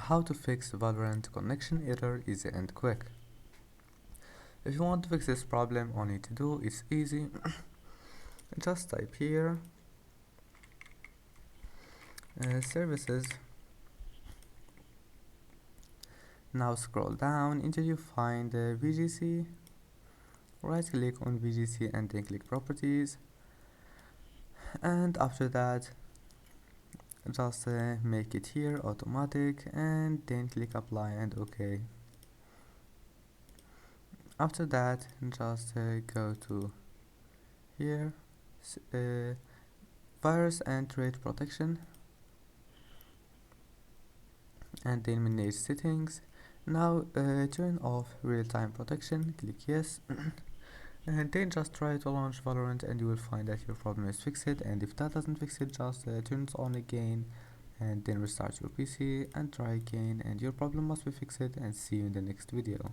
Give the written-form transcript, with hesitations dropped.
How to fix Valorant connection error easy and quick. If you want to fix this problem, all you need to do is easy. Just type here services. Now scroll down until you find VGC. Right click on VGC and then click properties, and after that just make it here automatic and then click apply and OK. After that just go to here virus and threat protection and then manage settings. Now turn off real-time protection, click yes. And then just try to launch Valorant and you will find that your problem is fixed, and if that doesn't fix it, just turn it on again and then restart your PC and try again, and your problem must be fixed, and see you in the next video.